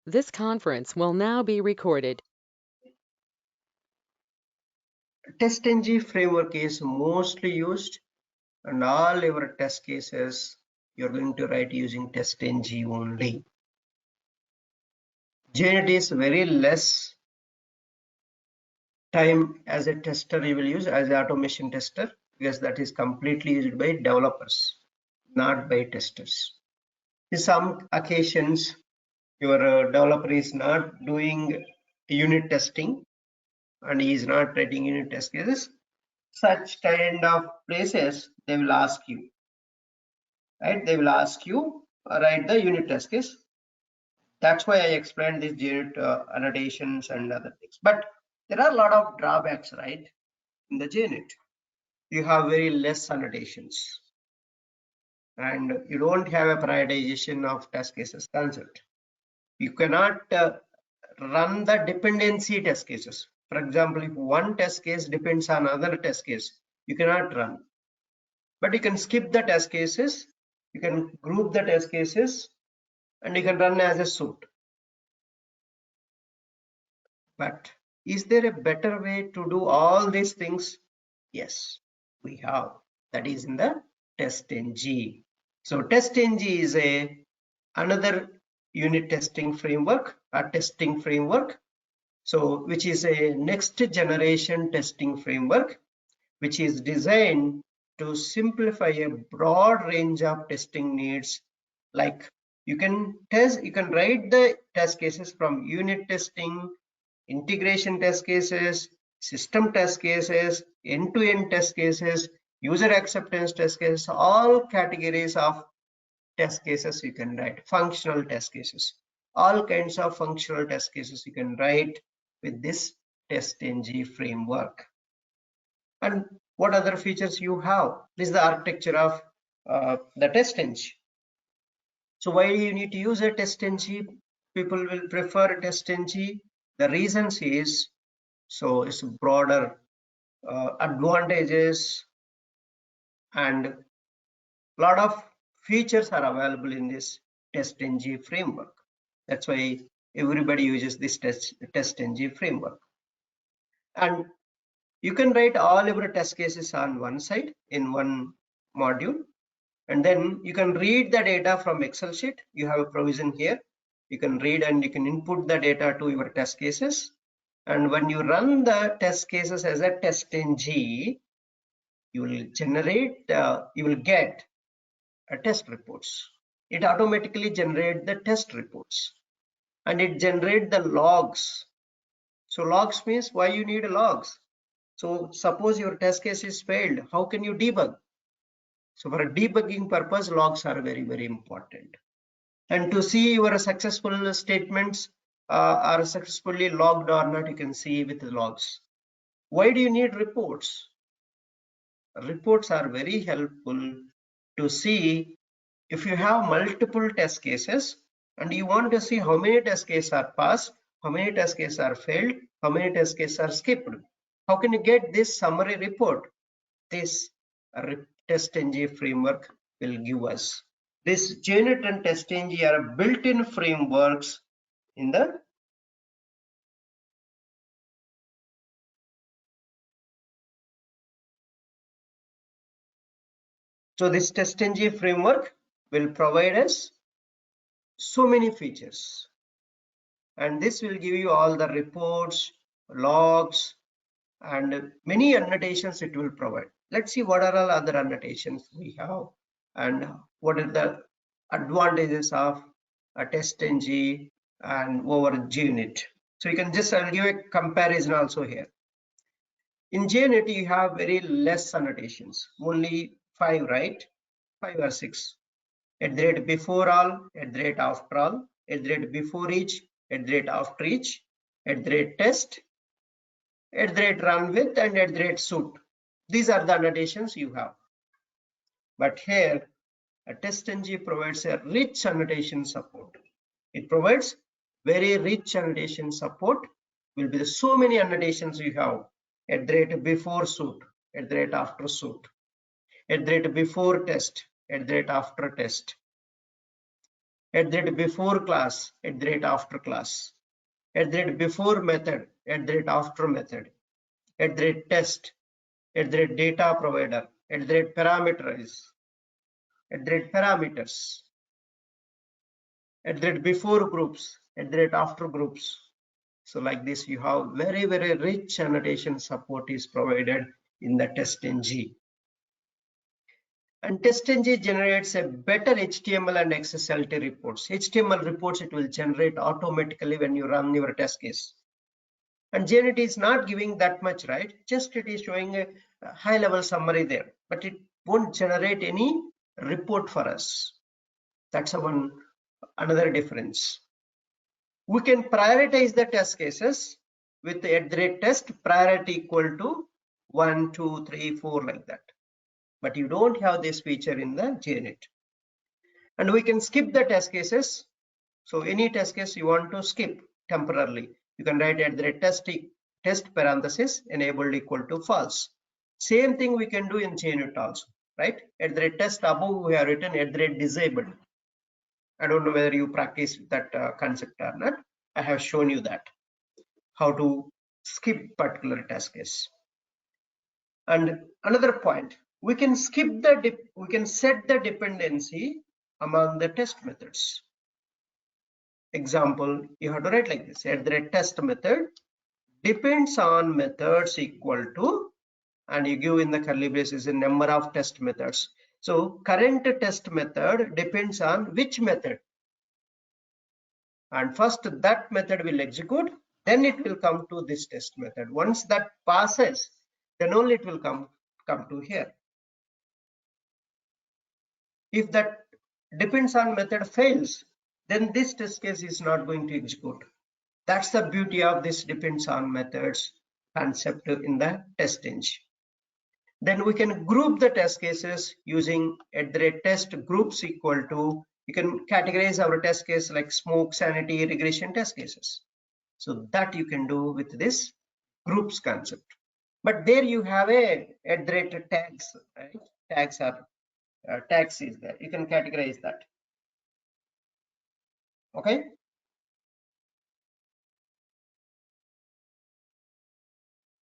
This conference will now be recorded. TestNG framework is mostly used, and all your test cases you're going to write using TestNG only. JUnit is very less time as a tester you will use as an automation tester, because that is completely used by developers, not by testers. In some occasions, your developer is not doing unit testing and he is not writing unit test cases. Such kind of places they will ask you, right? They will ask you write the unit test case. That's why I explained these unit annotations and other things. But there are a lot of drawbacks, right? In the JUnit, you have very less annotations, and you don't have a prioritization of test cases concept. You cannot run the dependency test cases. For example, if one test case depends on another test case, you cannot run. But you can skip the test cases, you can group the test cases, and you can run as a suit. But is there a better way to do all these things? Yes, we have. That is in the TestNG. So TestNG is another unit testing framework, a testing framework. So which is a next generation testing framework, which is designed to simplify a broad range of testing needs. Like you can write the test cases from unit testing, integration test cases, system test cases, end-to-end test cases, user acceptance test cases, all categories of test cases you can write. Functional test cases, all kinds of functional test cases you can write with this TestNG framework. And what other features you have? This is the architecture of the TestNG. So why you need to use a TestNG? People will prefer TestNG. The reasons is, so it's broader advantages, and a lot of features are available in this TestNG framework. That's why everybody uses this TestNG framework. And you can write all your test cases on one side in one module, and then you can read the data from Excel sheet. You have a provision here. You can read and you can input the data to your test cases. And when you run the test cases as a TestNG, you will generate, you will get a test reports. It automatically generates the test reports, and it generates the logs. So logs means why you need logs. So suppose your test case is failed, how can you debug? So for a debugging purpose, logs are very, very important. And to see your successful statements are successfully logged or not, you can see with the logs. Why do you need reports? Reports are very helpful to see if you have multiple test cases and you want to see how many test cases are passed, how many test cases are failed, how many test cases are skipped. How can you get this summary report? This TestNG framework will give us. This JUnit and TestNG are built-in frameworks in the so this TestNG framework will provide us so many features, and this will give you all the reports, logs, and many annotations it will provide. Let's see what are all other annotations we have and what are the advantages of a TestNG and over JUnit. So you can just, I'll give a comparison also here. In JUnit you have very less annotations, only 5, right? 5 or 6. At the rate before all, at the rate after all, at the rate before each, at the rate after each, at the rate test, at the rate run with, and at the rate suit. These are the annotations you have. But here, a TestNG provides a rich annotation support. It provides very rich annotation support. Will be so many annotations you have at the rate before suit, at the rate after suit, at the rate before test, at the rate after test. before class, after class, before method, after method, test, data provider, parameterize, parameters, before groups, after groups. So like this, you have very rich annotation support is provided in the TestNG. And TestNG generates a better HTML and XSLT reports. HTML reports it will generate automatically when you run your test case. And JUnit is not giving that much, right? Just it is showing a high level summary there, but it won't generate any report for us. That's another difference. We can prioritize the test cases with the @test priority equal to 1, 2, 3, 4 like that. But you don't have this feature in the JUnit. And we can skip the test cases. So any test case you want to skip temporarily, you can write test parenthesis enabled equal to false. Same thing we can do in JUnit also, right? Test above we have written disabled. I don't know whether you practice that concept or not. I have shown you that how to skip particular test case. And another point, we can skip we can set the dependency among the test methods. Example, you have to write like this: test method depends on methods equal to, and you give in the curly braces a number of test methods. So current test method depends on which method, and first that method will execute, then it will come to this test method. Once that passes, then only it will come to here. If that depends on method fails, then this test case is not going to execute. That's the beauty of this depends on methods concept in the TestNG. Then we can group the test cases using @test groups equal to, you can categorize our test case like smoke, sanity, regression test cases. So that you can do with this groups concept. But there you have a @tags, right? Tags are tags is there. You can categorize that. Okay.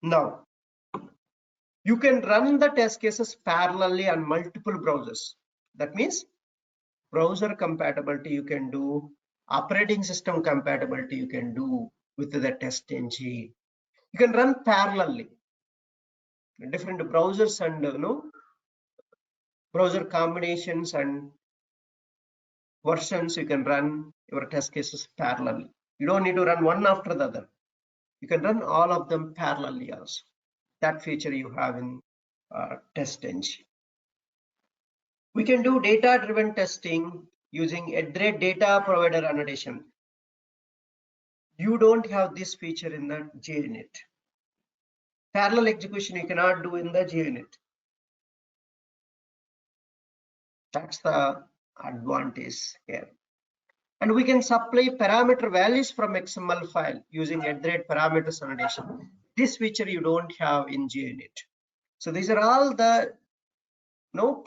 Now you can run the test cases parallelly on multiple browsers. That means browser compatibility you can do, operating system compatibility you can do with the TestNG. You can run parallelly different browsers and browser combinations and versions. You can run your test cases parallelly. You don't need to run one after the other. You can run all of them parallelly also. That feature you have in TestNG. We can do data-driven testing using data provider annotation. You don't have this feature in the JUnit. Parallel execution you cannot do in the JUnit. That's the advantage here. And we can supply parameter values from XML file using parameters annotation. This feature you don't have in JUnit. So these are all the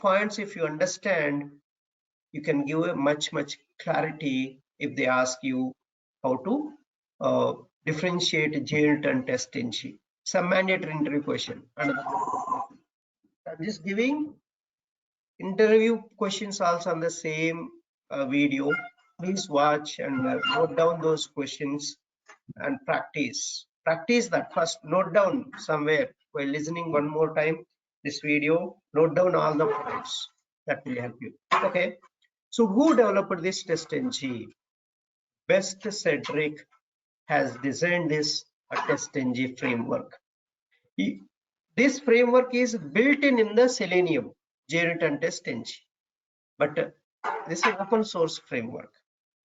points. If you understand, you can give a much clarity if they ask you how to differentiate JUnit and TestNG. Some mandatory interview question. And I'm just giving interview questions also on the same video. Please watch and note down those questions and practice that. First note down somewhere while listening one more time this video. Note down all the points. That will help you. Okay, so who developed this TestNG? Best Cedric has designed this TestNG framework. This framework is built in the Selenium, JUnit and TestNG, but this is an open source framework.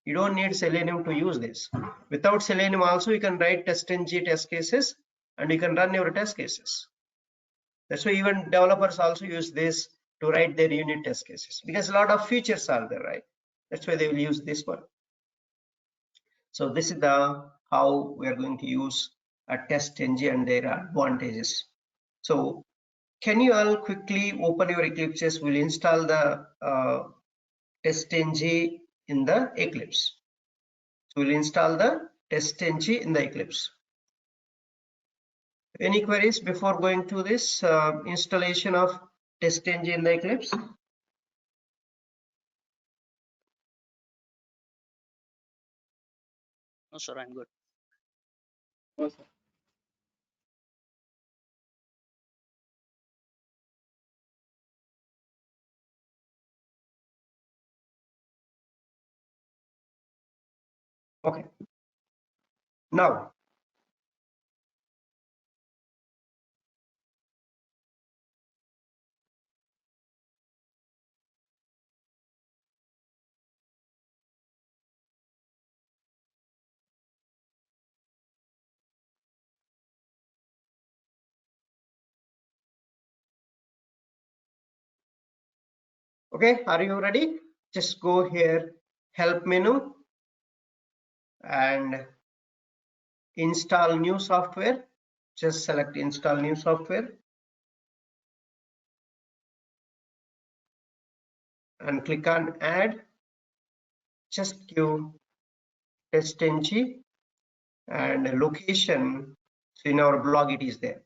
You don't need Selenium to use this. Without Selenium also you can write TestNG test cases and you can run your test cases. That's why even developers also use this to write their unit test cases, because a lot of features are there, right? That's why they will use this one. So this is how we are going to use a TestNG and their advantages. So can you all quickly open your Eclipses? We'll install the TestNG in the Eclipse. So we'll install the TestNG in the Eclipse. Any queries before going to this installation of TestNG in the Eclipse? No, sir, I'm good. No, sir. Okay. Now, okay, are you ready? Just go here, help menu, and install new software. Just select install new software and click on add. Just give TestNG and location. So in our blog it is there.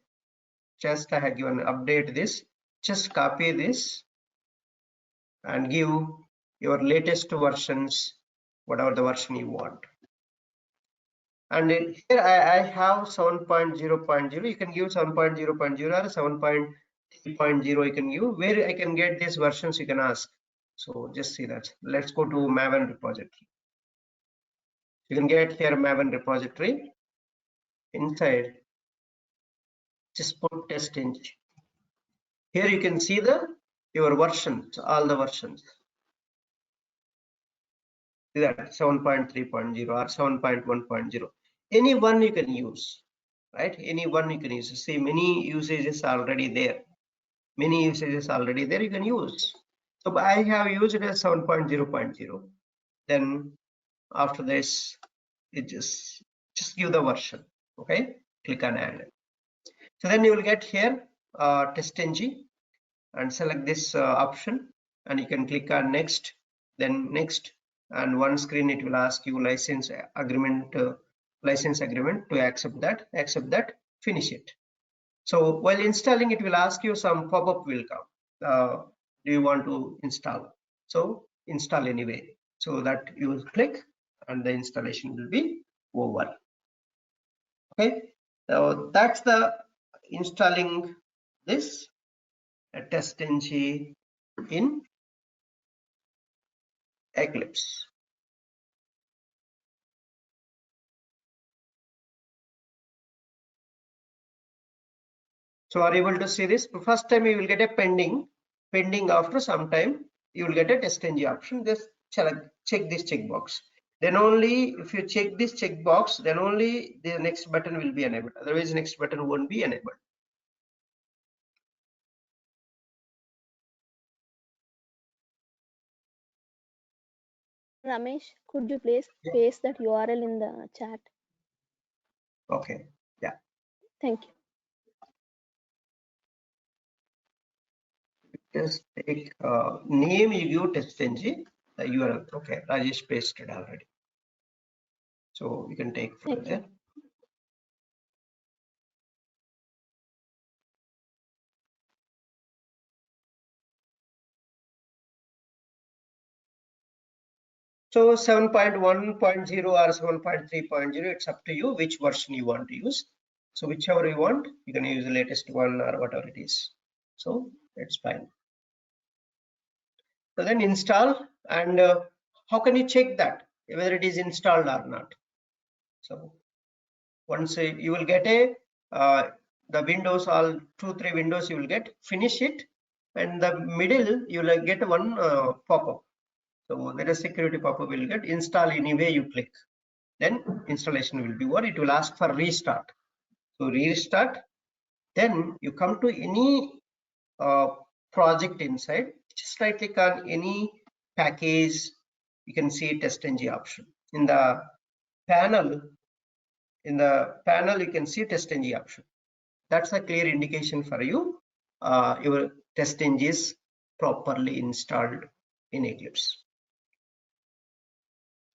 Just I have given update this. Just copy this and give your latest versions, whatever the version you want. And here I have 7.0.0. You can give 7.0.0 or 7.3.0. You can give. Where I can get these versions, you can ask. So just see that. Let's go to Maven repository. You can get here Maven repository. Inside, just put TestNG. Here you can see your versions, all the versions. See that 7.3.0 or 7.1.0. Any one you can use, right? Any one you can use. See, many usages are already there. Many usages already there you can use. So I have used it as 7.0.0. Then after this, it just give the version. Okay, click on add. So then you will get here TestNG and select this option, and you can click on next, then next, and one screen it will ask you license agreement to accept that, finish it. So while installing, it will ask you some pop-up will come. Do you want to install? So install anyway. So that you will click and the installation will be over. Okay, so that's the installing this TestNG in Eclipse. So are you able to see this? First time you will get a pending. After some time you will get a TestNG option. Just check this checkbox. Then only if you check this checkbox, then only the next button will be enabled. Otherwise, next button won't be enabled. Ramesh, could you please paste that URL in the chat? Okay. Yeah. Thank you. Just take name, you give TestNG, the URL. Okay, Rajesh pasted already. So you can take from there. So 7.1.0 or 7.3.0, it's up to you which version you want to use. So whichever you want, you can use the latest one or whatever it is. So it's fine. So then install, and how can you check that whether it is installed or not? So once you will get the windows, all 2-3 windows you will get, finish it, and the middle you will get one pop-up. So there is security pop-up will get install anyway, you click, then installation will be what it will ask for restart. So restart, then you come to any project inside, just right click on any package. You can see TestNG option in the panel. In the panel you can see TestNG option. That's a clear indication for you your TestNG is properly installed in Eclipse.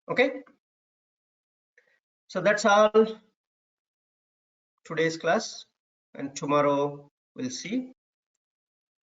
Okay, so that's all today's class, and tomorrow we'll see